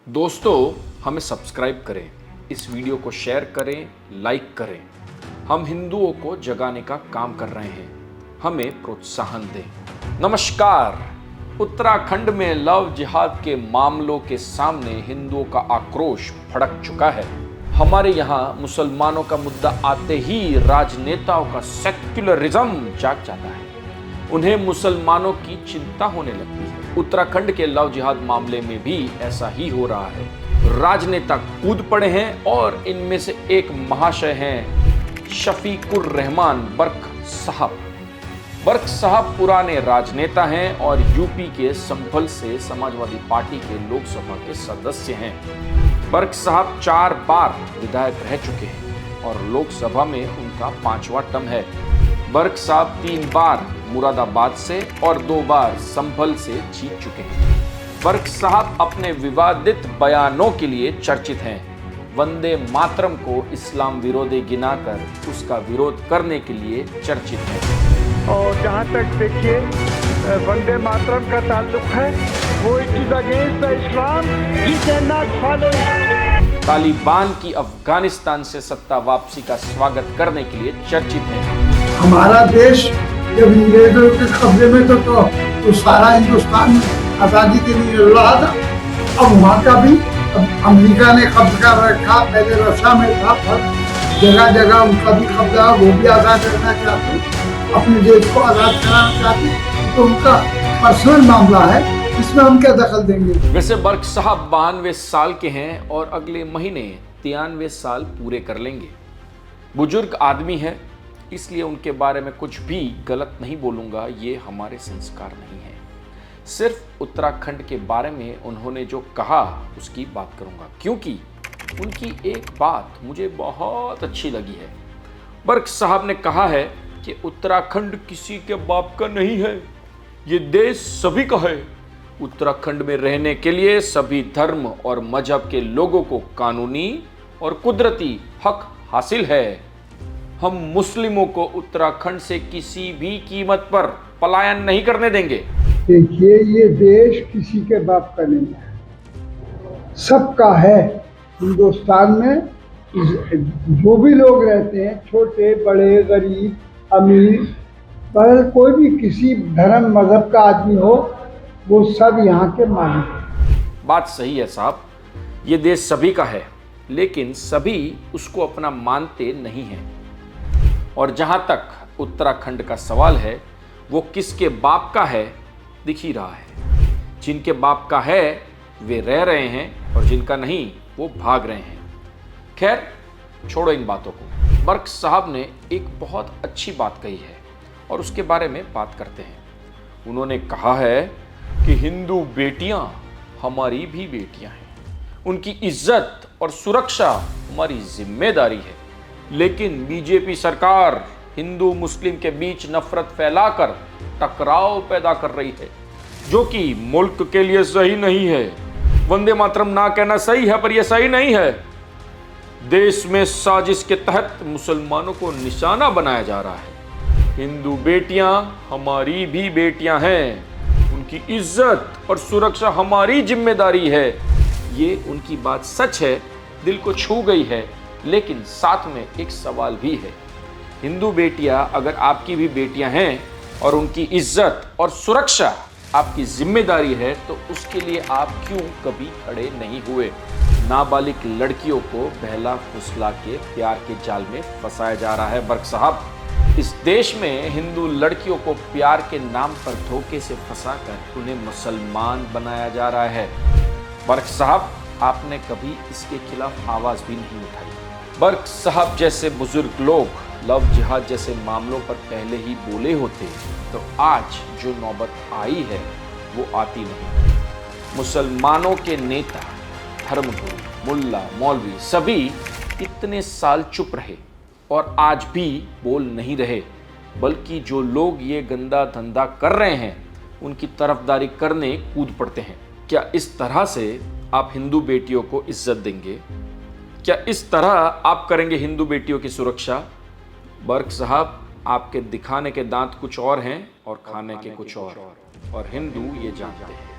दोस्तों, हमें सब्सक्राइब करें, इस वीडियो को शेयर करें, लाइक करें। हम हिंदुओं को जगाने का काम कर रहे हैं, हमें प्रोत्साहन दें। नमस्कार। उत्तराखंड में लव जिहाद के मामलों के सामने हिंदुओं का आक्रोश भड़क चुका है। हमारे यहाँ मुसलमानों का मुद्दा आते ही राजनेताओं का सेक्युलरिज्म जाग जाता है, उन्हें मुसलमानों की चिंता होने लगती है। उत्तराखंड के लव जिहाद मामले में भी ऐसा ही हो रहा है। राजनेता कूद पड़े हैं और इनमें से एक महाशय हैं शफीकुर रहमान बर्क साहब। बर्क साहब पुराने राजनेता हैं और यूपी के संभल से समाजवादी पार्टी के लोकसभा के सदस्य हैं। बर्क साहब 4 बार विधायक रह चुके हैं और लोकसभा में उनका 5वां टर्म है। बर्क साहब 3 बार मुरादाबाद से और 2 बार संभल से जीत चुके हैं। बर्क साहब अपने विवादित बयानों के लिए चर्चित हैं। वंदे मातरम को इस्लाम विरोधी गिनाकर उसका विरोध करने के लिए चर्चित हैं। और जहाँ तक देखिए वंदे मातरम का ताल्लुक है, वो it is against the Islam, he can not follow. Taliban की अफगानिस्तान से सत्ता वापसी का स्वागत करने के लिए चर्चित हैं। हमारा देश जब अंग्रेजों के कब्जे में तो सारा हिंदुस्तान आज़ादी के लिए लड़ रहा था। अब वहाँ का भी अमेरिका ने कब्जा कर रखा, पहले रशिया में था, पर जगह जगह उनका भी कब्जा, वो भी आज़ाद करना चाहते, अपने देश को आज़ाद कराना चाहते, तो उनका पर्सनल मामला है, इसमें हम क्या दखल देंगे। वैसे बर्क साहब 92 साल के हैं और अगले महीने 93 साल पूरे कर लेंगे। बुजुर्ग आदमी है, इसलिए उनके बारे में कुछ भी गलत नहीं बोलूँगा, ये हमारे संस्कार नहीं है। सिर्फ उत्तराखंड के बारे में उन्होंने जो कहा उसकी बात करूँगा, क्योंकि उनकी एक बात मुझे बहुत अच्छी लगी है। बर्क साहब ने कहा है कि उत्तराखंड किसी के बाप का नहीं है, ये देश सभी का है। उत्तराखंड में रहने के लिए सभी धर्म और मजहब के लोगों को कानूनी और कुदरती हक हासिल है। हम मुस्लिमों को उत्तराखंड से किसी भी कीमत पर पलायन नहीं करने देंगे। देखिए, ये देश किसी के बाप का नहीं है, सबका है। हिंदुस्तान में जो भी लोग रहते हैं, छोटे बड़े गरीब अमीर, पर कोई भी किसी धर्म मजहब का आदमी हो, वो सब यहाँ के मालिक हैं। बात सही है साहब, ये देश सभी का है, लेकिन सभी उसको अपना मानते नहीं हैं। और जहां तक उत्तराखंड का सवाल है, वो किसके बाप का है दिख ही रहा है। जिनके बाप का है वे रह रहे हैं और जिनका नहीं वो भाग रहे हैं। खैर, छोड़ो इन बातों को। बर्क साहब ने एक बहुत अच्छी बात कही है और उसके बारे में बात करते हैं। उन्होंने कहा है कि हिंदू बेटियां हमारी भी बेटियां हैं, उनकी इज्जत और सुरक्षा हमारी जिम्मेदारी है। लेकिन बीजेपी सरकार हिंदू मुस्लिम के बीच नफरत फैलाकर टकराव पैदा कर रही है, जो कि मुल्क के लिए सही नहीं है। वंदे मातरम ना कहना सही है, पर यह सही नहीं है। देश में साजिश के तहत मुसलमानों को निशाना बनाया जा रहा है। हिंदू बेटियां हमारी भी बेटियां हैं, उनकी इज्जत और सुरक्षा हमारी जिम्मेदारी है। ये उनकी बात सच है, दिल को छू गई है, लेकिन साथ में एक सवाल भी है। हिंदू बेटियां अगर आपकी भी बेटियां हैं और उनकी इज्जत और सुरक्षा आपकी जिम्मेदारी है, तो उसके लिए आप क्यों कभी खड़े नहीं हुए। नाबालिग लड़कियों को बहला फुसला के प्यार के जाल में फंसाया जा रहा है। बर्क साहब, इस देश में हिंदू लड़कियों को प्यार के नाम पर धोखे से फंसाकर उन्हें मुसलमान बनाया जा रहा है। बर्क साहब, आपने कभी इसके खिलाफ आवाज भी नहीं उठाई। बर्क साहब जैसे बुजुर्ग लोग लव जिहाद जैसे मामलों पर पहले ही बोले होते तो आज जो नौबत आई है वो आती नहीं। मुसलमानों के नेता, धर्मगुरु, मुल्ला, मौलवी सभी इतने साल चुप रहे और आज भी बोल नहीं रहे, बल्कि जो लोग ये गंदा धंधा कर रहे हैं उनकी तरफदारी करने कूद पड़ते हैं। क्या इस तरह से आप हिंदू बेटियों को इज्जत देंगे? क्या इस तरह आप करेंगे हिंदू बेटियों की सुरक्षा? बर्क साहब, आपके दिखाने के दांत कुछ और हैं और खाने के कुछ और हिंदू ये जानते हैं।